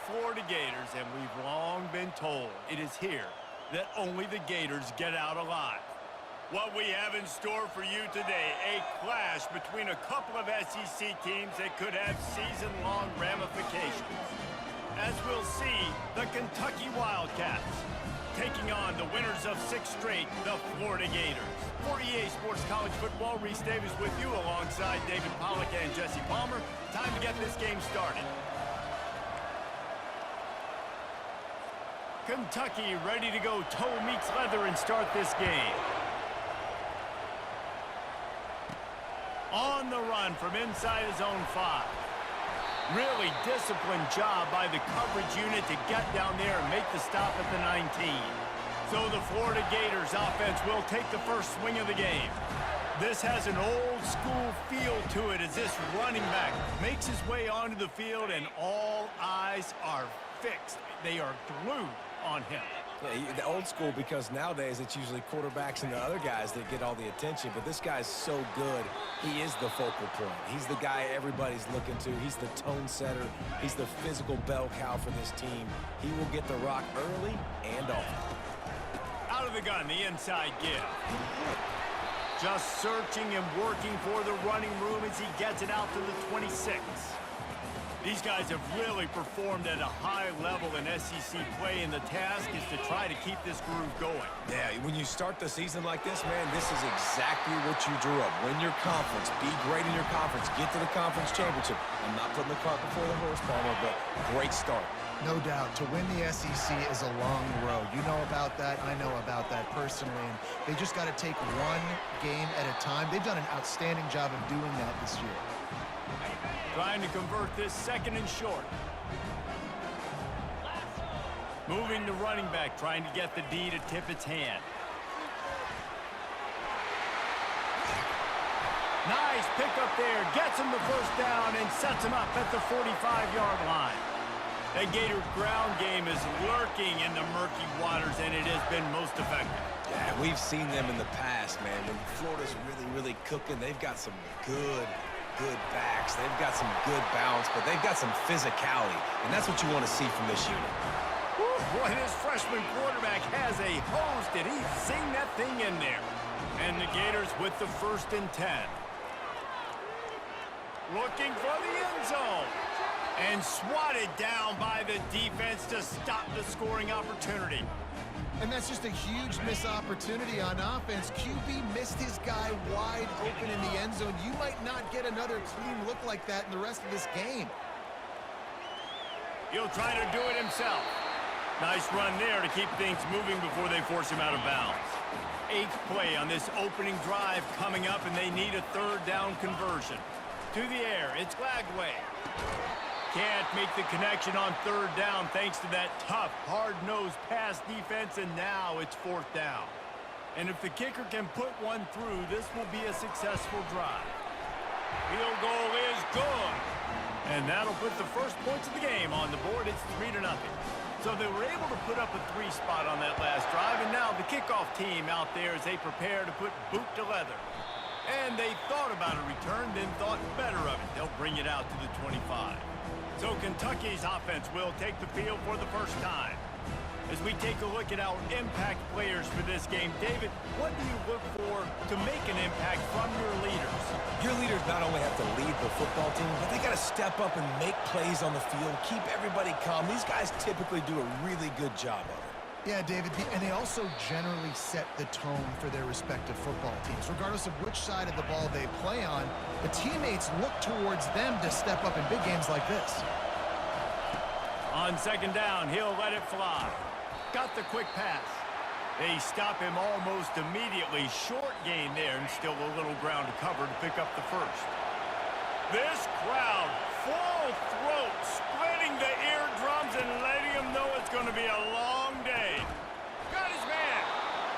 Florida Gators, and we've long been told it is here that only the Gators get out alive. What we have in store for you today, a clash between a couple of SEC teams that could have season-long ramifications. As we'll see, the Kentucky Wildcats taking on the winners of 6 straight, the Florida Gators. For EA Sports College Football, Reese Davis with you alongside David Pollack and Jesse Palmer. Time to get this game started. Kentucky ready to go toe meets leather and start this game. On the run from inside his own 5. Really disciplined job by the coverage unit to get down there and make the stop at the 19. So the Florida Gators offense will take the first swing of the game. This has an old school feel to it as this running back makes his way onto the field and all eyes are fixed. They are glued on him. Yeah, the old school, because nowadays it's usually quarterbacks and the other guys that get all the attention, but this guy's so good. He is the focal point. He's the guy everybody's looking to. He's the tone setter. He's the physical bell cow for this team. He will get the rock early and often. Out of the gun, the inside give. Just searching and working for the running room as he gets it out to the 26. These guys have really performed at a high level in SEC play, and the task is to try to keep this groove going. Yeah, when you start the season like this, man, this is exactly what you drew up. Win your conference, be great in your conference, get to the conference championship. I'm not putting the cart before the horse, Palmer, but great start. No doubt. To win the SEC is a long road. You know about that. I know about that personally. And they just got to take one game at a time. They've done an outstanding job of doing that this year. Trying to convert this second and short. Moving the running back, trying to get the D to tip its hand. Nice pick up there. Gets him the first down and sets him up at the 45-yard line. The Gator ground game is lurking in the murky waters, and it has been most effective. Yeah, we've seen them in the past, man. When Florida's really cooking, they've got some good backs. They've got some good balance, but they've got some physicality, and that's what you want to see from this unit. Whew, boy, this freshman quarterback has a hose. Did he zing that thing in there? And the Gators with the 1st and 10. Looking for the end zone. And swatted down by the defense to stop the scoring opportunity. And that's just a huge missed opportunity on offense. QB missed his guy wide open in the end zone. You might not get another clean look like that in the rest of this game. He'll try to do it himself. Nice run there to keep things moving before they force him out of bounds. 8th play on this opening drive coming up, and they need a 3rd down conversion. To the air, it's Glagway. Can't make the connection on 3rd down thanks to that tough, hard-nosed pass defense, and now it's 4th down. And if the kicker can put one through, this will be a successful drive. Field goal is good. And that'll put the first points of the game on the board. It's 3-0. So they were able to put up a 3 spot on that last drive, and now the kickoff team out there as they prepare to put boot to leather. And they thought about a return, then thought better of it. They'll bring it out to the 25. So Kentucky's offense will take the field for the first time. As we take a look at our impact players for this game, David, what do you look for to make an impact from your leaders? Your leaders not only have to lead the football team, but they got to step up and make plays on the field, keep everybody calm. These guys typically do a really good job of it. Yeah, David, and they also generally set the tone for their respective football teams. Regardless of which side of the ball they play on, the teammates look towards them to step up in big games like this. On 2nd down, he'll let it fly. Got the quick pass. They stop him almost immediately. Short gain there, and still a little ground to cover to pick up the 1st. This crowd, full throat, splitting the eardrums and letting him know it's going to be a long day. Got his man.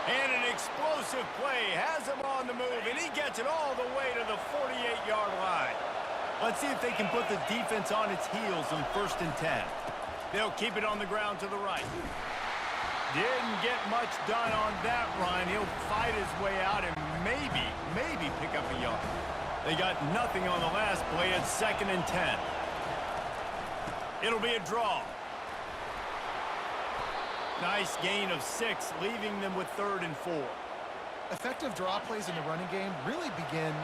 And an explosive play has him on the move, and he gets it all the way to the 48-yard line. Let's see if they can put the defense on its heels on 1st and 10. They'll keep it on the ground to the right. Didn't get much done on that run. He'll fight his way out and maybe pick up a yard. They got nothing on the last play. It's 2nd and 10. It'll be a draw. Nice gain of 6, leaving them with 3rd and 4. Effective draw plays in the running game really begin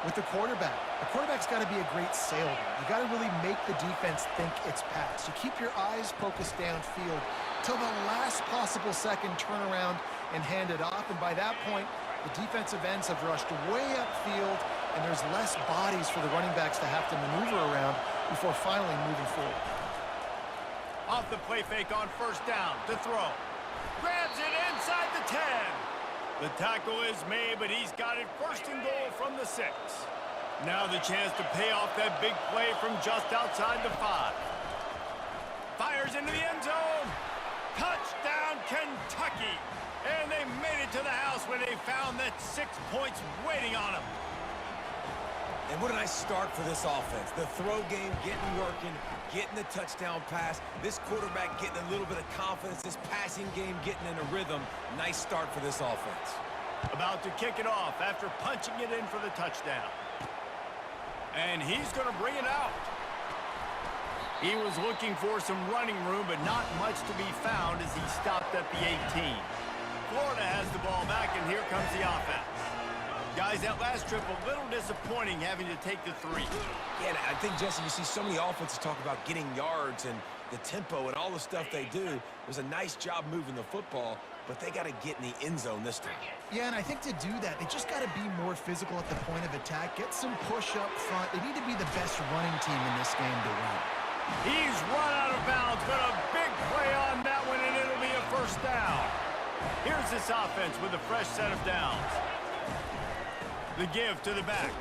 with the quarterback. The quarterback's got to be a great salesman. You got to really make the defense think it's pass. You keep your eyes focused downfield till the last possible second, turn around and hand it off. And by that point, the defensive ends have rushed way upfield, and there's less bodies for the running backs to have to maneuver around before finally moving forward. Off the play fake on 1st down to throw. Grabs it inside the 10. The tackle is made, but he's got it 1st and goal from the 6. Now the chance to pay off that big play from just outside the 5. Fires into the end zone. Touchdown, Kentucky. And they made it to the house when they found that 6 points waiting on them. And what a nice start for this offense. The throw game getting working, getting the touchdown pass. This quarterback getting a little bit of confidence. This passing game getting in a rhythm. Nice start for this offense. About to kick it off after punching it in for the touchdown. And he's going to bring it out. He was looking for some running room, but not much to be found as he stopped at the 18. Florida has the ball back, and here comes the offense. Guys, that last trip a little disappointing having to take the 3. Yeah, and I think, Jesse, you see so many offenses talk about getting yards and the tempo and all the stuff they do. It was a nice job moving the football, but they got to get in the end zone this time. Yeah, and I think to do that, they just got to be more physical at the point of attack, get some push up front. They need to be the best running team in this game to win. He's run out of bounds, but a big play on that one, and it'll be a 1st down. Here's this offense with a fresh set of downs. The give to the back.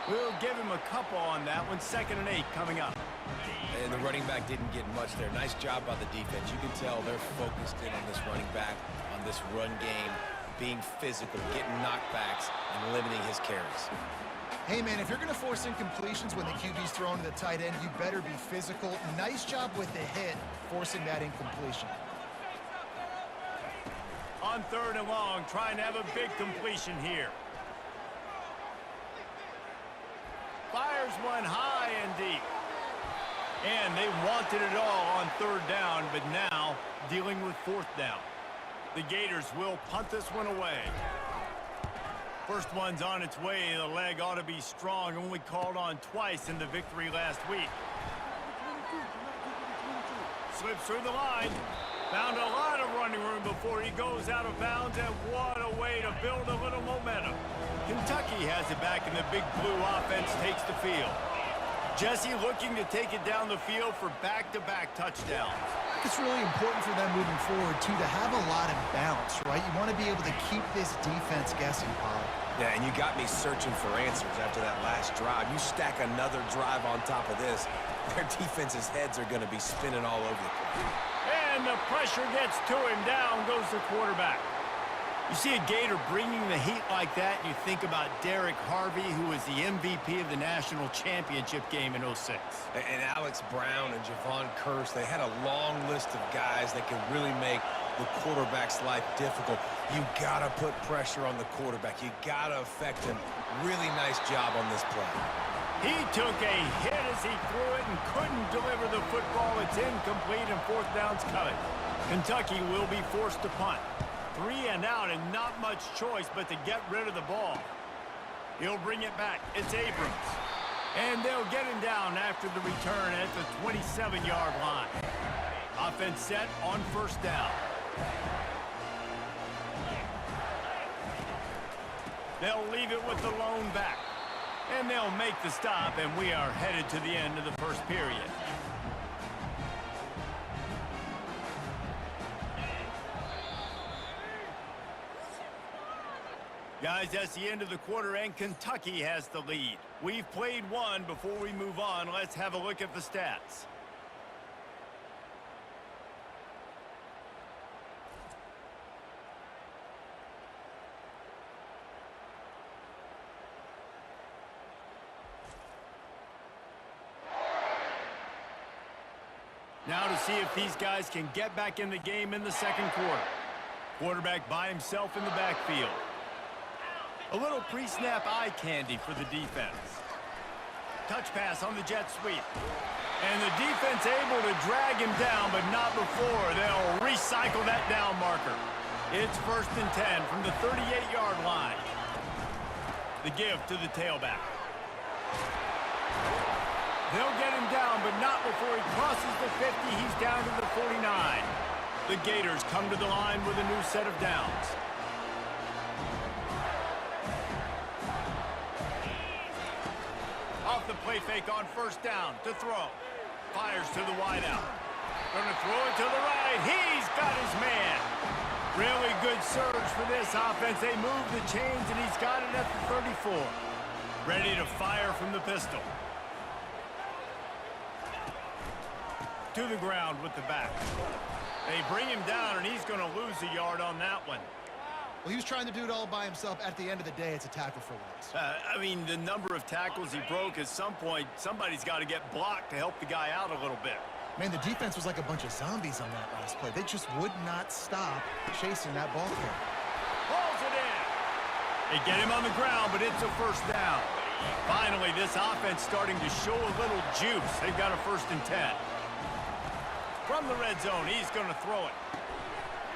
We'll give him a couple on that one. 2nd and 8 coming up. And the running back didn't get much there. Nice job by the defense. You can tell they're focused in on this running back, on this run game, being physical, getting knockbacks, and limiting his carries. Hey, man, if you're going to force incompletions when the QB's throwing to the tight end, you better be physical. Nice job with the hit, forcing that incompletion. On 3rd and long, trying to have a big completion here. Fires one high and deep. And they wanted it all on 3rd down, but now dealing with 4th down. The Gators will punt this one away. First one's on its way. The leg ought to be strong. Only called on twice in the victory last week. Slips through the line. Found a lot of running room before he goes out of bounds, and what a way to build a little momentum. Kentucky has it back, and the big blue offense takes the field. Jesse looking to take it down the field for back-to-back touchdowns. It's really important for them moving forward, too, to have a lot of bounce, right? You want to be able to keep this defense guessing, Pollard. Yeah, and you got me searching for answers after that last drive. You stack another drive on top of this, their defense's heads are going to be spinning all over the place. And the pressure gets to him. Down goes the quarterback. You see a Gator bringing the heat like that, and you think about Derek Harvey, who was the MVP of the national championship game in 06. And Alex Brown and Javon Curse, they had a long list of guys that could really make the quarterback's life difficult. You got to put pressure on the quarterback. You got to affect him. Really nice job on this play. He took a hit as he threw it and couldn't deliver the football. It's incomplete, and 4th down's coming. Kentucky will be forced to punt. 3 and out, and not much choice but to get rid of the ball. He'll bring it back. It's Abrams. And they'll get him down after the return at the 27-yard line. Offense set on 1st down. They'll leave it with the lone back. And they'll make the stop, and we are headed to the end of the 1st period. Guys, that's the end of the quarter, and Kentucky has the lead. We've played one. Before we move on, let's have a look at the stats. Now to see if these guys can get back in the game in the 2nd quarter. Quarterback by himself in the backfield. A little pre-snap eye candy for the defense. Touch pass on the jet sweep. And the defense able to drag him down, but not before. They'll recycle that down marker. It's 1st and 10 from the 38-yard line. The give to the tailback. They'll get him down, but not before he crosses the 50. He's down to the 49. The Gators come to the line with a new set of downs. Off the play fake on 1st down to throw. Fires to the wideout. Going to throw it to the right. He's got his man. Really good surge for this offense. They move the chains, and he's got it at the 34. Ready to fire from the pistol. To the ground with the back. They bring him down, and he's going to lose a yard on that one. Well, he was trying to do it all by himself. At the end of the day, it's a tackle for loss. I mean, the number of tackles he broke, at some point, somebody's got to get blocked to help the guy out a little bit. Man, the defense was like a bunch of zombies on that last play. They just would not stop chasing that ball carrier. Pulls it in. They get him on the ground, but it's a 1st down. Finally, this offense starting to show a little juice. They've got a 1st and 10. From the red zone, he's going to throw it.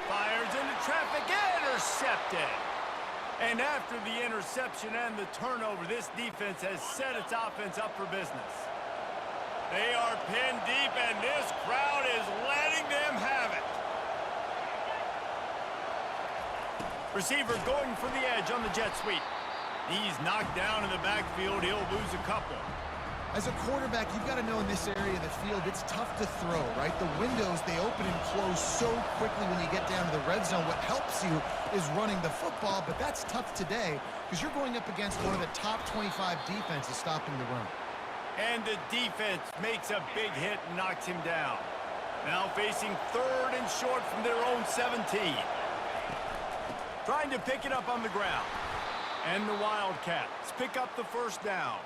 Fires into traffic, intercepted. And after the interception and the turnover, this defense has set its offense up for business. They are pinned deep, and this crowd is letting them have it. Receiver going for the edge on the jet sweep. He's knocked down in the backfield. He'll lose a couple. As a quarterback, you've got to know in this area of the field, it's tough to throw, right? The windows, they open and close so quickly when you get down to the red zone. What helps you is running the football, but that's tough today because you're going up against one of the top 25 defenses stopping the run. And the defense makes a big hit and knocks him down. Now facing 3rd and short from their own 17. Trying to pick it up on the ground. And the Wildcats pick up the 1st down.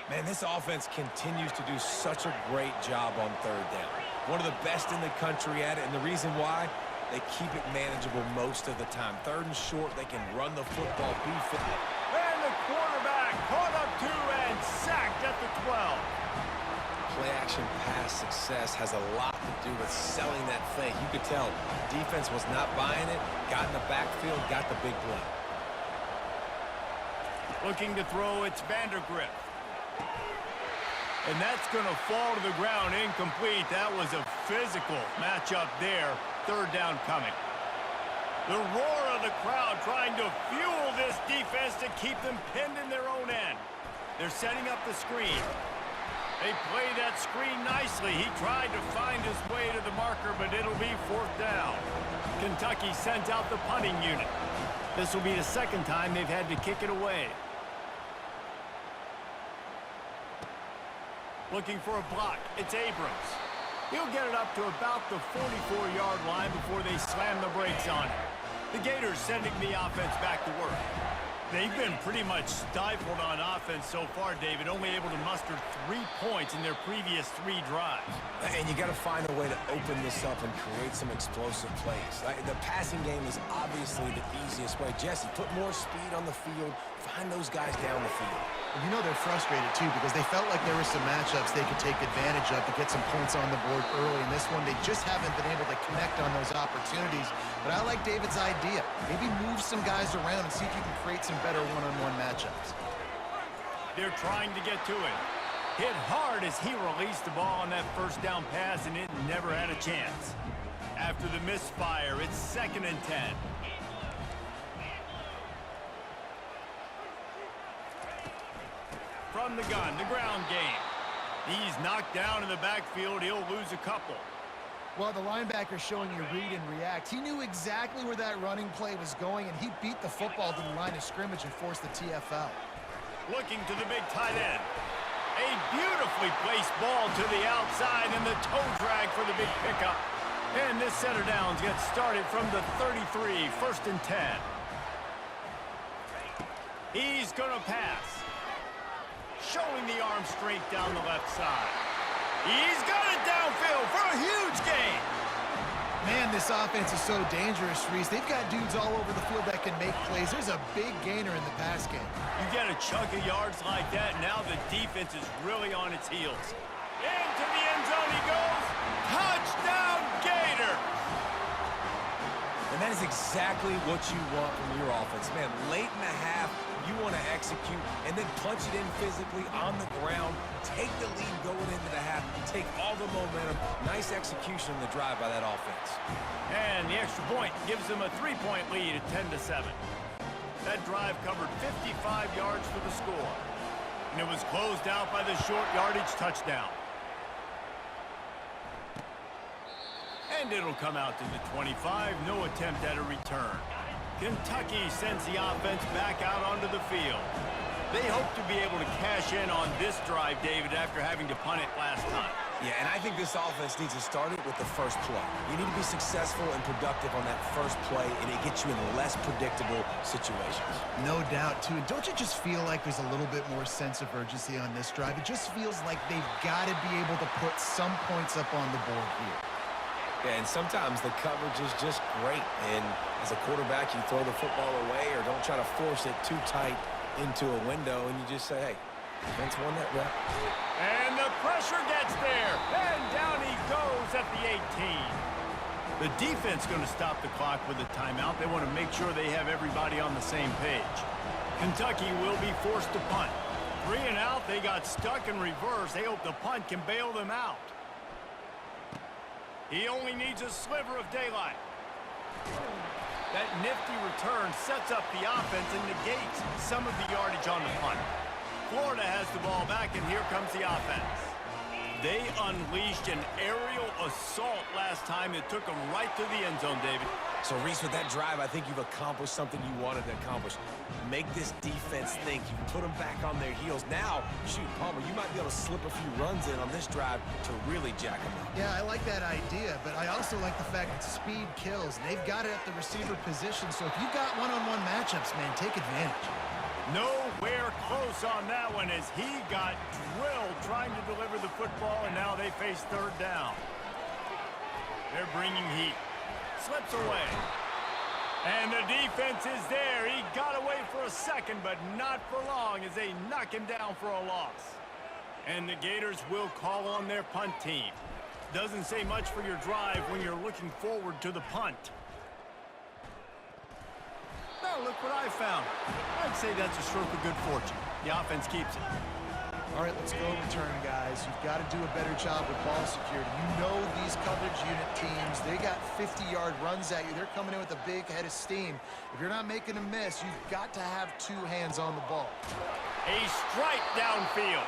Man, this offense continues to do such a great job on 3rd down. One of the best in the country at it, and the reason why, they keep it manageable most of the time. 3rd and short, they can run the football, be fit. And the quarterback caught up to and sacked at the 12. Play-action pass success has a lot to do with selling that fake. You could tell defense was not buying it, got in the backfield, got the big play. Looking to throw, it's Vandergrift. And that's going to fall to the ground incomplete. That was a physical matchup there. 3rd down coming. The roar of the crowd trying to fuel this defense to keep them pinned in their own end. They're setting up the screen. They play that screen nicely. He tried to find his way to the marker, but it'll be 4th down. Kentucky sends out the punting unit. This will be the 2nd time they've had to kick it away. Looking for a block. It's Abrams. He'll get it up to about the 44-yard line before they slam the brakes on him. The Gators sending the offense back to work. They've been pretty much stifled on offense so far, David, only able to muster 3 points in their previous 3 drives. And you got to find a way to open this up and create some explosive plays. The passing game is obviously the easiest way. Jesse, put more speed on the field, find those guys down the field. And you know they're frustrated, too, because they felt like there were some matchups they could take advantage of to get some points on the board early. In this one, they just haven't been able to connect on those opportunities. But I like David's idea. Maybe move some guys around and see if you can create some better one-on-one matchups. They're trying to get to it. Hit hard as he released the ball on that 1st down pass, and it never had a chance. After the misfire, it's 2nd and 10. From the gun, the ground game. He's knocked down in the backfield. He'll lose a couple. Well, the linebacker's showing you read and react. He knew exactly where that running play was going, and he beat the football to the line of scrimmage and forced the TFL. Looking to the big tight end. A beautifully placed ball to the outside, and the toe drag for the big pickup. And this set of downs gets started from the 33, 1st and 10. He's going to pass. Showing the arm strength down the left side. He's got it downfield for a huge gain. Man, this offense is so dangerous, Reese. They've got dudes all over the field that can make plays. There's a big gainer in the pass game. You get a chunk of yards like that, now the defense is really on its heels. Into the end zone he goes. Touchdown, Gators! And that is exactly what you want from your offense. Man, late in the half, you want to execute and then punch it in physically on the ground, take the lead going into the half, take all the momentum. Nice execution in the drive by that offense. And the extra point gives them a 3-point lead at 10-7. That drive covered 55 yards for the score. And it was closed out by the short yardage touchdown. And it'll come out to the 25. No attempt at a return. Kentucky sends the offense back out onto the field. They hope to be able to cash in on this drive, David, after having to punt it last time. Yeah, and I think this offense needs to start it with the first play. You need to be successful and productive on that first play, and it gets you in less predictable situations. No doubt, too. And don't you just feel like there's a little bit more sense of urgency on this drive? It just feels like they've got to be able to put some points up on the board here. Yeah, and sometimes the coverage is just great. And as a quarterback, you throw the football away or don't try to force it too tight into a window, and you just say, hey, defense won that rep. And the pressure gets there. And down he goes at the 18. The defense going to stop the clock with a timeout. They want to make sure they have everybody on the same page. Kentucky will be forced to punt. 3 and out. They got stuck in reverse. They hope the punt can bail them out. He only needs a sliver of daylight. That nifty return sets up the offense and negates some of the yardage on the punt. Florida has the ball back, and here comes the offense. They unleashed an aerial assault last time that took them right to the end zone, David. So, Reese, with that drive, I think you've accomplished something you wanted to accomplish. Make this defense think. You put them back on their heels. Now, shoot, Palmer, you might be able to slip a few runs in on this drive to really jack them up. Yeah, I like that idea, but I also like the fact that speed kills. They've got it at the receiver position, so if you've got one-on-one matchups, man, take advantage. Nowhere close on that one as he got drilled trying to deliver the football, and now they face third down. They're bringing heat. Slips away. And the defense is there. He got away for a second, but not for long as they knock him down for a loss. And the Gators will call on their punt team. Doesn't say much for your drive when you're looking forward to the punt. Now look what I found. I'd say that's a stroke of good fortune. The offense keeps it. All right, let's go return, guys. You've got to do a better job with ball security. You know these coverage unit teams, they got 50-yard runs at you. They're coming in with a big head of steam. If you're not making a miss, you've got to have 2 hands on the ball. A strike downfield.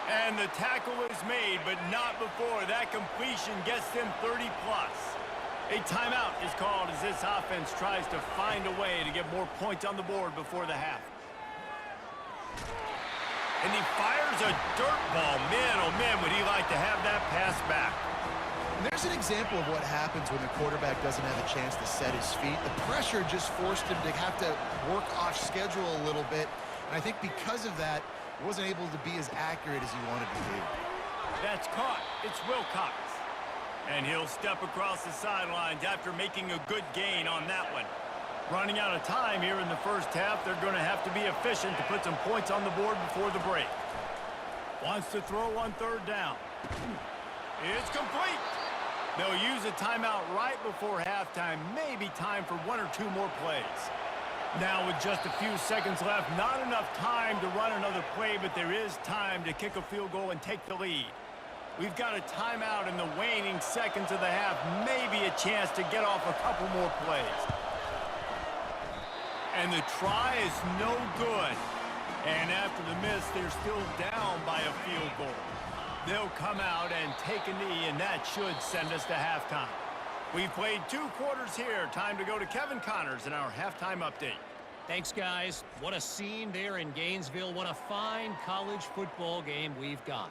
And the tackle is made, but not before that completion gets them 30-plus. A timeout is called as this offense tries to find a way to get more points on the board before the half. And he fires a dirt ball. Man, oh man, would he like to have that pass back. And there's an example of what happens when the quarterback doesn't have a chance to set his feet. The pressure just forced him to have to work off schedule a little bit. And I think because of that, he wasn't able to be as accurate as he wanted to be. That's caught. It's Wilcox. And he'll step across the sidelines after making a good gain on that one. Running out of time here in the first half, they're going to have to be efficient to put some points on the board before the break. Wants to throw on third down. It's complete. They'll use a timeout right before halftime. Maybe time for 1 or 2 more plays. Now with just a few seconds left, not enough time to run another play, but there is time to kick a field goal and take the lead. We've got a timeout in the waning seconds of the half. Maybe a chance to get off a couple more plays. And the try is no good. And after the miss, they're still down by a field goal. They'll come out and take a knee, and that should send us to halftime. We've played 2 quarters here. Time to go to Kevin Connors in our halftime update. Thanks, guys. What a scene there in Gainesville. What a fine college football game we've got.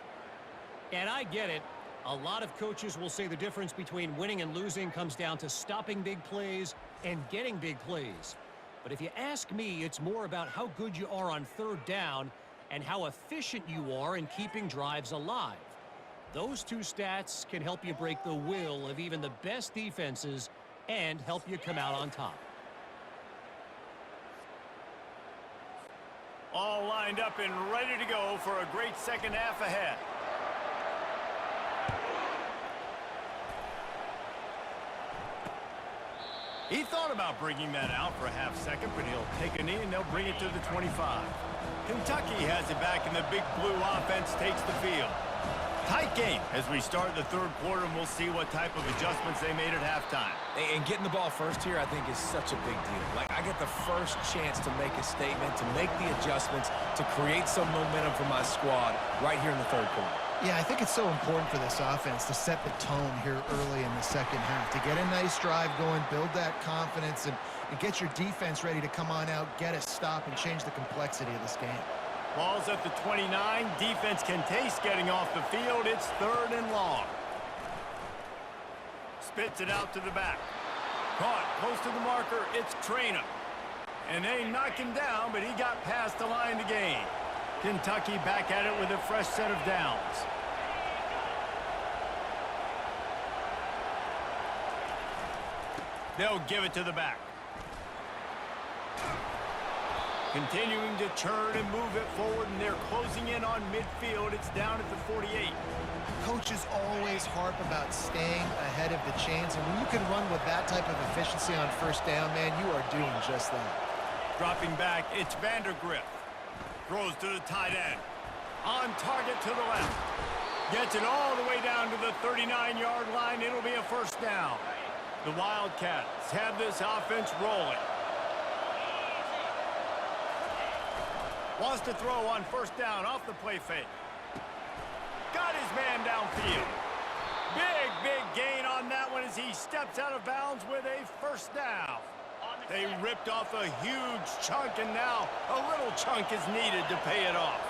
And I get it. A lot of coaches will say the difference between winning and losing comes down to stopping big plays and getting big plays. But if you ask me, it's more about how good you are on third down and how efficient you are in keeping drives alive. Those 2 stats can help you break the will of even the best defenses and help you come out on top. All lined up and ready to go for a great second half ahead. thought about bringing that out for a half second, but he'll take a knee and they'll bring it to the 25. Kentucky has it back, and the Big Blue offense takes the field. Tight game as we start the third quarter, and we'll see what type of adjustments they made at halftime. And getting the ball first here, I think, is such a big deal. Like, I get the first chance to make a statement, to make the adjustments, to create some momentum for my squad right here in the third quarter. Yeah, I think it's so important for this offense to set the tone here early in the second half, to get a nice drive going, build that confidence, and get your defense ready to come on out, get a stop, and change the complexity of this game. Ball's at the 29. Defense can taste getting off the field. It's third and long. Spits it out to the back. Caught close to the marker. It's Traynor. And they knock him down, but he got past the line to gain. Kentucky back at it with a fresh set of downs. They'll give it to the back. Continuing to churn and move it forward, and they're closing in on midfield. It's down at the 48. Coaches always harp about staying ahead of the chains, and when you can run with that type of efficiency on first down, man, you are doing just that. Dropping back, it's Vandergrift. Throws to the tight end. On target to the left. Gets it all the way down to the 39-yard line. It'll be a first down. The Wildcats have this offense rolling. Wants to throw on first down off the play fake. Got his man downfield. Big gain on that one as he steps out of bounds with a first down. They ripped off a huge chunk, and now a little chunk is needed to pay it off.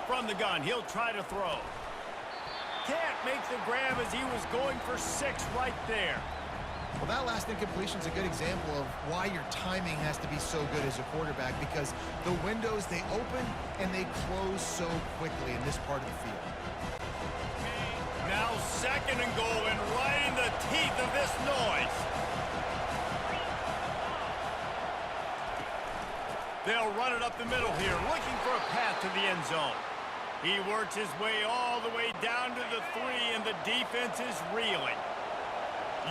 From the gun, he'll try to throw. Can't make the grab as he was going for 6 right there. Well, that last incompletion is a good example of why your timing has to be so good as a quarterback, because the windows, they open and they close so quickly in this part of the field. Now second and goal, and right in the teeth of this noise. They'll run it up the middle here, looking for a path to the end zone. He works his way all the way down to the 3, and the defense is reeling.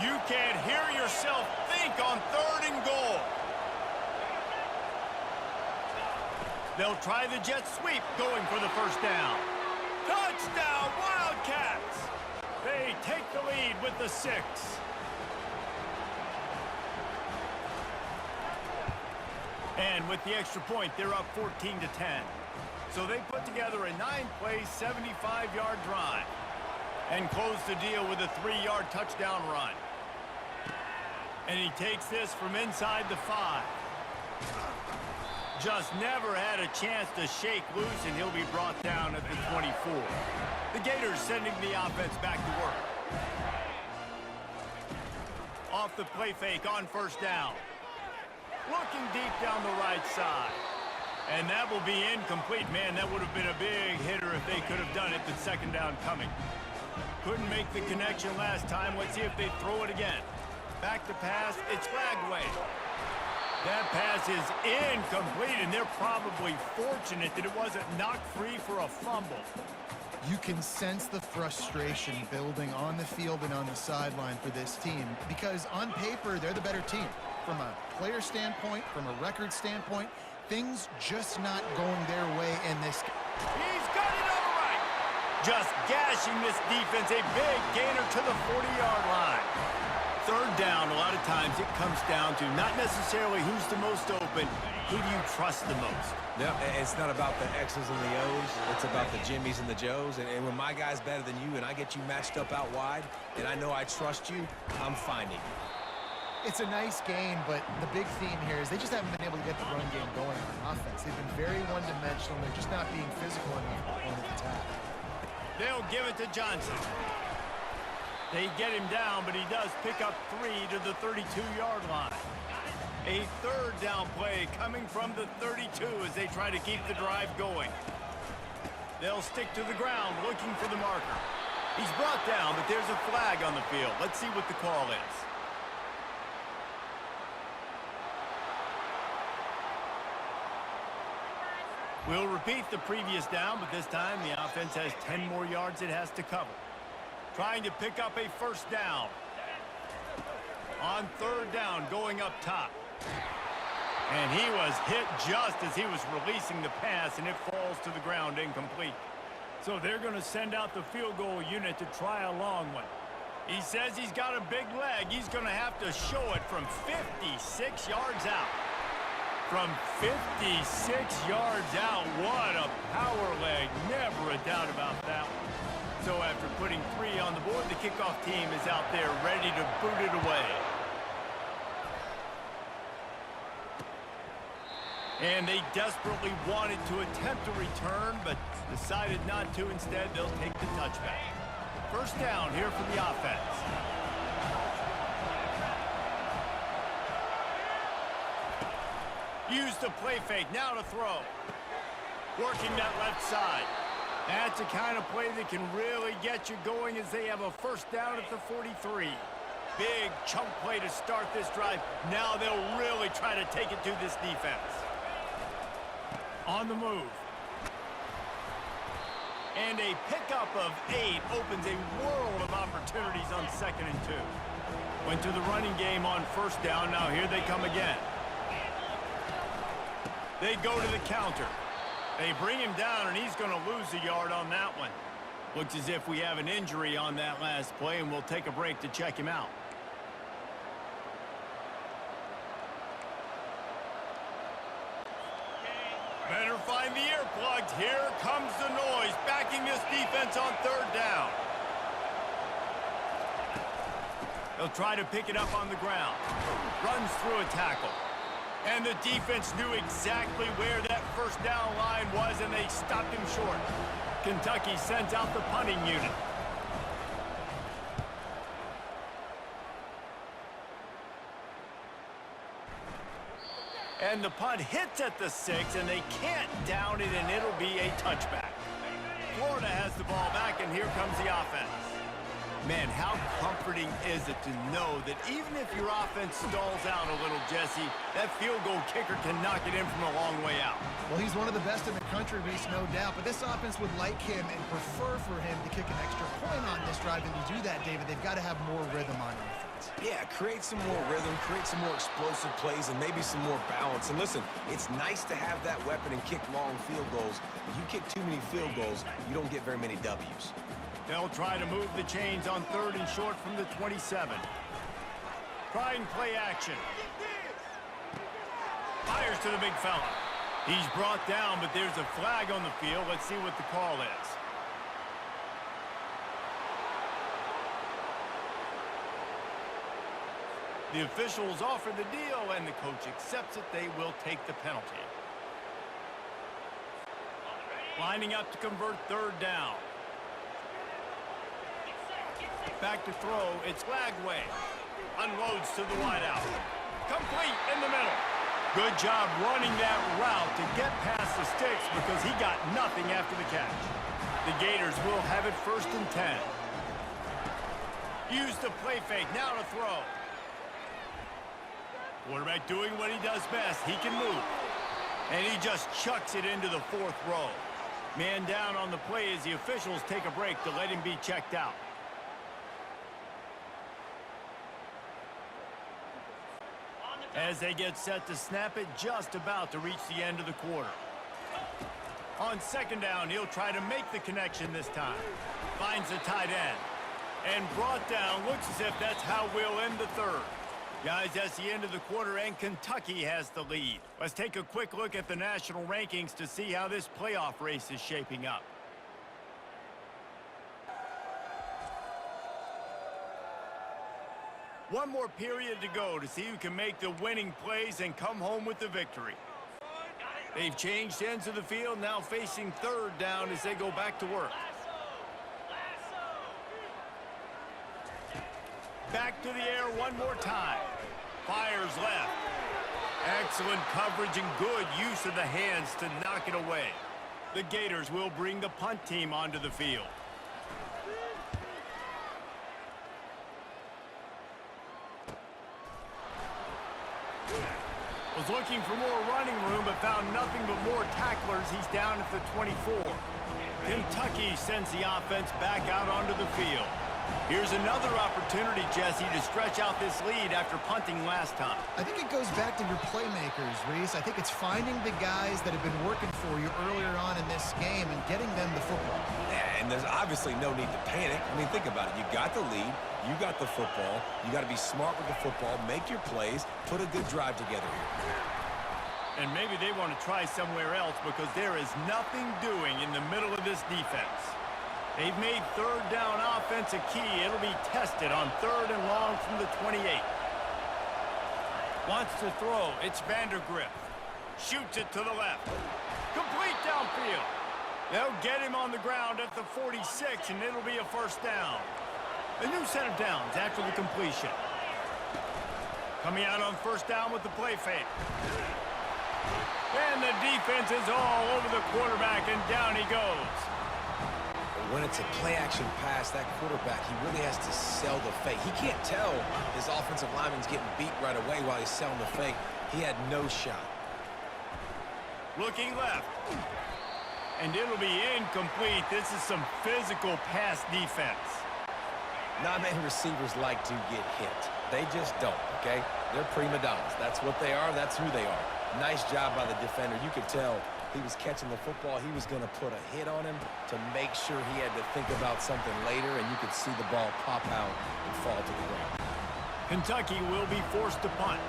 You can't hear yourself think on third and goal. They'll try the jet sweep, going for the first down. Touchdown, Wildcats! They take the lead with the 6. And with the extra point, they're up 14-10. So they put together a 9-play, 75-yard drive and close the deal with a 3-yard touchdown run. And he takes this from inside the 5. Just never had a chance to shake loose, and he'll be brought down at the 24. The Gators sending the offense back to work. Off the play fake on first down. Looking deep down the right side. And that will be incomplete. Man, that would have been a big hitter if they could have done it, but second down coming. Couldn't make the connection last time. Let's see if they throw it again. Back to pass, it's Flagway. That pass is incomplete, and they're probably fortunate that it wasn't knocked free for a fumble. You can sense the frustration building on the field and on the sideline for this team, because on paper, they're the better team. From a player standpoint, from a record standpoint, things just not going their way in this. He's got it all right. Just gashing this defense, a big gainer to the 40-yard line. Third down, a lot of times it comes down to not necessarily who's the most open, who do you trust the most? No, it's not about the X's and the O's. It's about the Jimmies and the Joes. And when my guy's better than you and I get you matched up out wide and I know I trust you, I'm finding you. It's a nice game, but the big theme here is they just haven't been able to get the run game going on offense. They've been very one-dimensional. They're just not being physical enough on the attack. They'll give it to Johnson. They get him down, but he does pick up 3 to the 32-yard line. A third down play coming from the 32 as they try to keep the drive going. They'll stick to the ground looking for the marker. He's brought down, but there's a flag on the field. Let's see what the call is. We'll repeat the previous down, but this time the offense has 10 more yards it has to cover. Trying to pick up a first down. On third down, going up top. And he was hit just as he was releasing the pass, and it falls to the ground incomplete. So they're going to send out the field goal unit to try a long one. He says he's got a big leg. He's going to have to show it from 56 yards out. From 56 yards out, what a power leg. Never a doubt about that one. So after putting 3 on the board, the kickoff team is out there ready to boot it away. And they desperately wanted to attempt a return, but decided not to. Instead, they'll take the touchback. First down here for the offense. Use the play fake. Now to throw. Working that left side. That's the kind of play that can really get you going as they have a first down at the 43. Big chunk play to start this drive. Now they'll really try to take it to this defense. On the move. And a pickup of 8 opens a world of opportunities on 2nd and 2. Went to the running game on first down. Now here they come again. They go to the counter. They bring him down, and he's going to lose a yard on that one. Looks as if we have an injury on that last play, and we'll take a break to check him out. Better find the earplugs. Here comes the noise, backing this defense on third down. They'll try to pick it up on the ground. Runs through a tackle. And the defense knew exactly where that first down line was, and they stopped him short. Kentucky sends out the punting unit. And the punt hits at the 6, and they can't down it, and it'll be a touchback. Florida has the ball back, and here comes the offense. Man, how comforting is it to know that even if your offense stalls out a little, Jesse, that field goal kicker can knock it in from a long way out. Well, he's one of the best in the country, Reese, no doubt. But this offense would like him and prefer for him to kick an extra point on this drive. And to do that, David, they've got to have more rhythm on offense. Yeah, create some more rhythm, create some more explosive plays, and maybe some more balance. And listen, it's nice to have that weapon and kick long field goals. If you kick too many field goals, you don't get very many W's. They'll try to move the chains on third and short from the 27. Try and play action. Fires to the big fella. He's brought down, but there's a flag on the field. Let's see what the call is. The officials offer the deal, and the coach accepts it. They will take the penalty. Lining up to convert third down. Back to throw. It's Lagway. Unloads to the wideout. Complete in the middle. Good job running that route to get past the sticks because he got nothing after the catch. The Gators will have it first and 10. Use the play fake. Now to throw. Quarterback doing what he does best. He can move. And he just chucks it into the 4th row. Man down on the play as the officials take a break to let him be checked out. As they get set to snap it, just about to reach the end of the quarter. On second down, he'll try to make the connection this time. Finds the tight end. And brought down. Looks as if that's how we'll end the third. Guys, that's the end of the quarter, and Kentucky has the lead. Let's take a quick look at the national rankings to see how this playoff race is shaping up. One more period to go to see who can make the winning plays and come home with the victory. They've changed ends of the field, now facing third down as they go back to work. Back to the air one more time. Fires left. Excellent coverage and good use of the hands to knock it away. The Gators will bring the punt team onto the field. Was looking for more running room, but found nothing but more tacklers. He's down at the 24. Kentucky sends the offense back out onto the field. Here's another opportunity, Jesse, to stretch out this lead after punting last time. I think it goes back to your playmakers, Reese. I think it's finding the guys that have been working for you earlier on in this game and getting them the football. Yeah, and there's obviously no need to panic. I mean, think about it. You got the lead. You got the football. You got to be smart with the football, make your plays, put a good drive together here. And maybe they want to try somewhere else because there is nothing doing in the middle of this defense. They've made third down offense a key. It'll be tested on 3rd and long from the 28. Wants to throw. It's Vandergrift. Shoots it to the left. Complete downfield. They'll get him on the ground at the 46, and it'll be a first down. A new set of downs after the completion. Coming out on first down with the play fake. And the defense is all over the quarterback, and down he goes. When it's a play-action pass, that quarterback, he really has to sell the fake. He can't tell his offensive lineman's getting beat right away while he's selling the fake. He had no shot. Looking left. And it'll be incomplete. This is some physical pass defense. Not many receivers like to get hit. They just don't, okay? They're prima donnas. That's what they are. That's who they are. Nice job by the defender. You could tell he was catching the football. He was going to put a hit on him to make sure he had to think about something later, and you could see the ball pop out and fall to the ground. Kentucky will be forced to punt.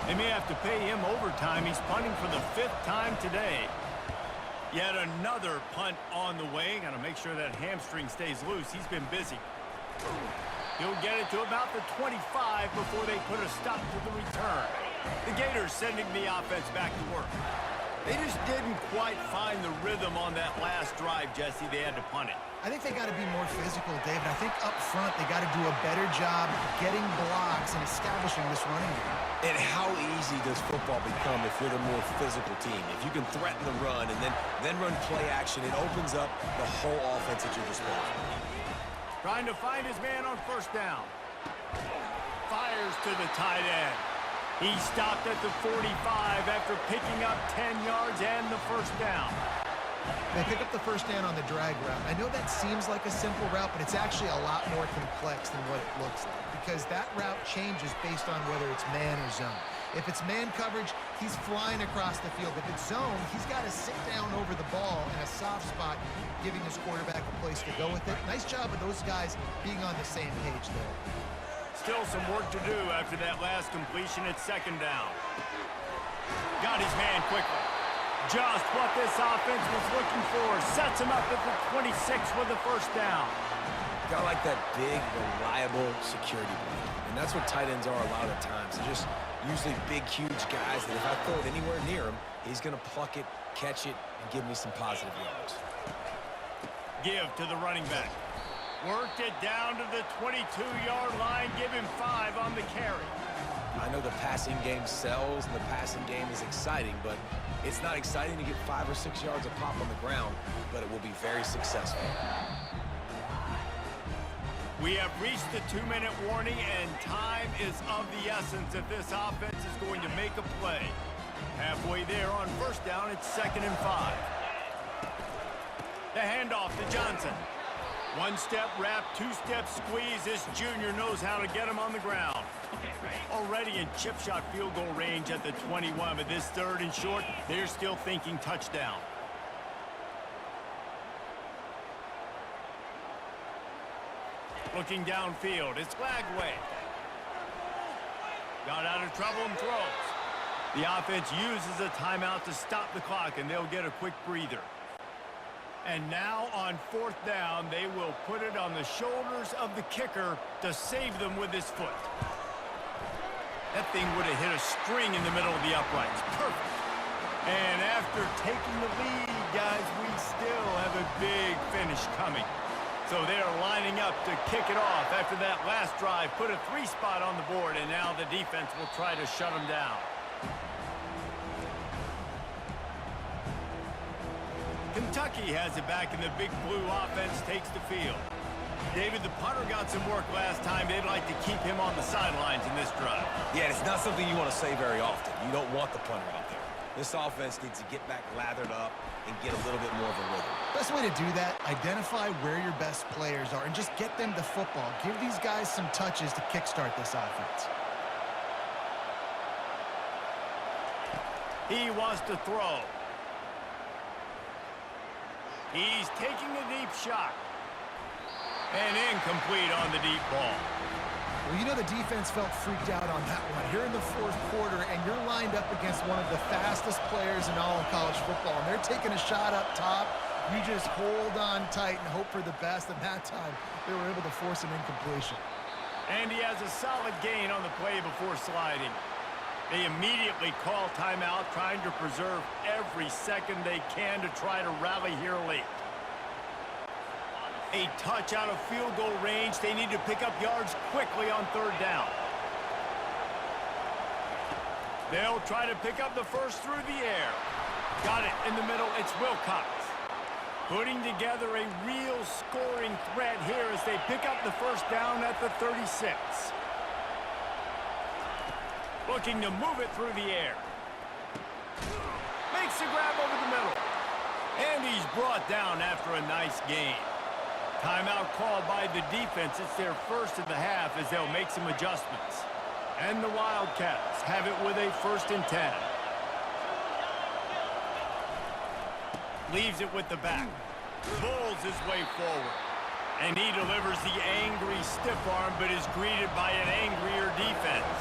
They may have to pay him overtime. He's punting for the 5th time today. Yet another punt on the way. Got to make sure that hamstring stays loose. He's been busy. He'll get it to about the 25 before they put a stop to the return. The Gators sending the offense back to work. They just didn't quite find the rhythm on that last drive, Jesse. They had to punt it. I think they got to be more physical, David. I think up front they got to do a better job getting blocks and establishing this running game. And how easy does football become if you're the more physical team? If you can threaten the run and then run play action, it opens up the whole offense at your disposal. Trying to find his man on first down. Fires to the tight end. He stopped at the 45 after picking up 10 yards and the first down. They pick up the first down on the drag route. I know that seems like a simple route, but it's actually a lot more complex than what it looks like because that route changes based on whether it's man or zone. If it's man coverage, he's flying across the field. If it's zone, he's got to sit down over the ball in a soft spot, giving his quarterback a place to go with it. Nice job of those guys being on the same page there. Still some work to do after that last completion at 2nd down. Got his man quickly. Just what this offense was looking for. Sets him up at the 26 with the first down. Got like that big, reliable security blanket. And that's what tight ends are a lot of times. They're just usually big, huge guys that if I throw it anywhere near him, he's going to pluck it, catch it, and give me some positive yards. Give to the running back. Worked it down to the 22-yard line. Give him 5 on the carry. I know the passing game sells and the passing game is exciting, but it's not exciting to get 5 or 6 yards of pop on the ground, but it will be very successful. We have reached the 2-minute warning, and time is of the essence if this offense is going to make a play. Halfway there on first down, it's 2nd and 5. The handoff to Johnson. 1-step wrap, 2-step squeeze. This junior knows how to get him on the ground. Already in chip shot field goal range at the 21, but this 3rd and short, they're still thinking touchdown. Looking downfield, it's Lagway. Got out of trouble and throws. The offense uses a timeout to stop the clock, and they'll get a quick breather. And now on 4th down, they will put it on the shoulders of the kicker to save them with his foot. That thing would have hit a string in the middle of the uprights. Perfect. And after taking the lead, guys, we still have a big finish coming. So they're lining up to kick it off after that last drive. Put a 3 spot on the board, and now the defense will try to shut them down. Kentucky has it back, and the big blue offense takes the field. David, the punter got some work last time. They'd like to keep him on the sidelines in this drive. Yeah, it's not something you want to say very often. You don't want the punter out there. This offense needs to get back lathered up and get a little bit more of a rhythm. Best way to do that, identify where your best players are and just get them the football. Give these guys some touches to kickstart this offense. He wants to throw. He's taking a deep shot. And incomplete on the deep ball. Well, you know the defense felt freaked out on that one. Here in the fourth quarter, and you're lined up against one of the fastest players in all of college football, and they're taking a shot up top. You just hold on tight and hope for the best, and that time they were able to force an incompletion. And he has a solid gain on the play before sliding. They immediately call timeout, trying to preserve every second they can to try to rally here late. A touch out of field goal range. They need to pick up yards quickly on third down. They'll try to pick up the first through the air. Got it in the middle. It's Wilcox. Putting together a real scoring threat here as they pick up the first down at the 36. Looking to move it through the air. Makes the grab over the middle. And he's brought down after a nice gain. Timeout called by the defense. It's their first of the half as they'll make some adjustments. And the Wildcats have it with a 1st and 10. Leaves it with the back. Pulls his way forward. And he delivers the angry stiff arm, but is greeted by an angrier defense.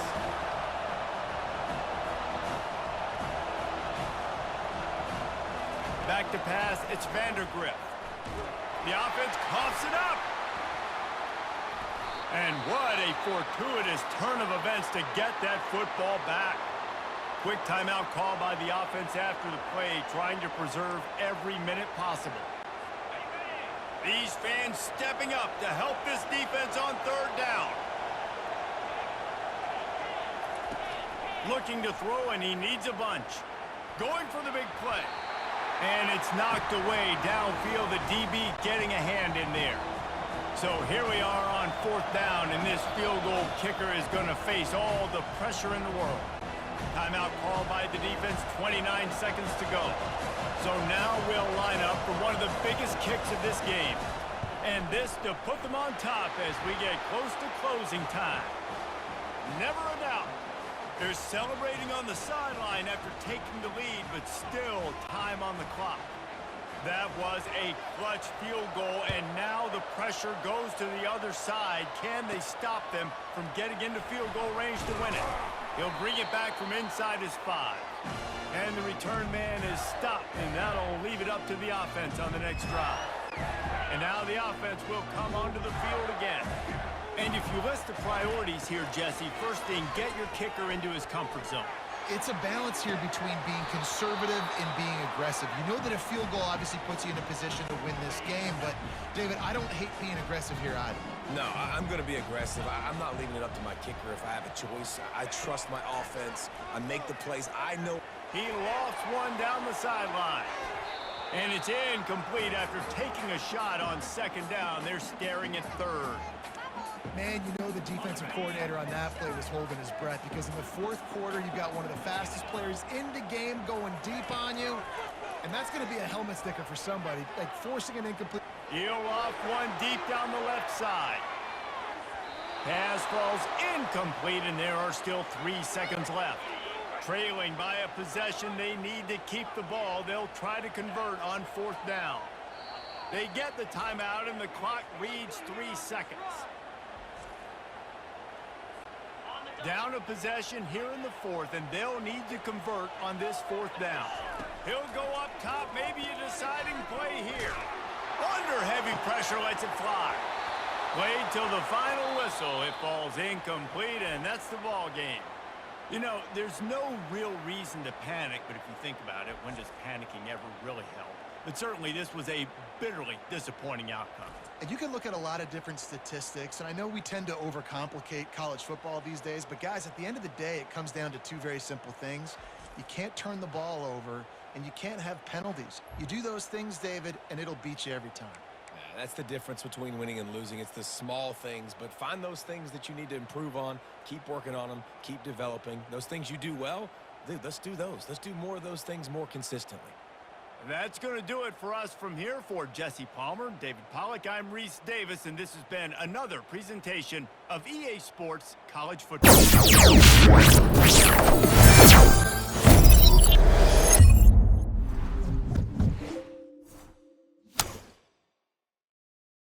Back to pass, it's Vandergrift. The offense coughs it up. And what a fortuitous turn of events to get that football back. Quick timeout call by the offense after the play, trying to preserve every minute possible. These fans stepping up to help this defense on third down. Looking to throw, and he needs a bunch. Going for the big play. And it's knocked away downfield. The DB getting a hand in there. So here we are on 4th down, and this field goal kicker is going to face all the pressure in the world. Timeout called by the defense, 29 seconds to go. So now we'll line up for one of the biggest kicks of this game. And this to put them on top as we get close to closing time. Never a doubt. They're celebrating on the sideline after taking the lead, but still time on the clock. That was a clutch field goal, and now the pressure goes to the other side. Can they stop them from getting into field goal range to win it? He'll bring it back from inside his 5. And the return man is stopped, and that'll leave it up to the offense on the next drive. And now the offense will come onto the field again. And if you list the priorities here, Jesse, first thing, get your kicker into his comfort zone. It's a balance here between being conservative and being aggressive. You know that a field goal obviously puts you in a position to win this game, but, David, I don't hate being aggressive here either. No, I'm going to be aggressive. I'm not leaving it up to my kicker if I have a choice. I trust my offense. I make the plays. I know. He lofts one down the sideline. And it's incomplete after taking a shot on 2nd down. They're staring at 3rd. Man, you know the defensive coordinator on that play was holding his breath because in the 4th quarter, you've got one of the fastest players in the game going deep on you. And that's going to be a helmet sticker for somebody, like forcing an incomplete. He'll off one deep down the left side. Pass falls incomplete, and there are still 3 seconds left. Trailing by a possession, they need to keep the ball. They'll try to convert on 4th down. They get the timeout, and the clock reads 3 seconds. Down a possession here in the 4th, and they'll need to convert on this 4th down. He'll go up top, maybe a deciding play here. Under heavy pressure, lets it fly. Played till the final whistle. It falls incomplete, and that's the ball game. You know, there's no real reason to panic, but if you think about it, when does panicking ever really help? But certainly this was a bitterly disappointing outcome. And you can look at a lot of different statistics, and I know we tend to overcomplicate college football these days, but guys, at the end of the day, it comes down to 2 very simple things. You can't turn the ball over, and you can't have penalties. You do those things, David, and it'll beat you every time. Yeah, that's the difference between winning and losing. It's the small things, but find those things that you need to improve on. Keep working on them. Keep developing. Those things you do well, Dude, let's do those. Let's do more of those things more consistently. That's going to do it for us from here. For Jesse Palmer, David Pollack, I'm Reese Davis, and this has been another presentation of EA Sports College Football.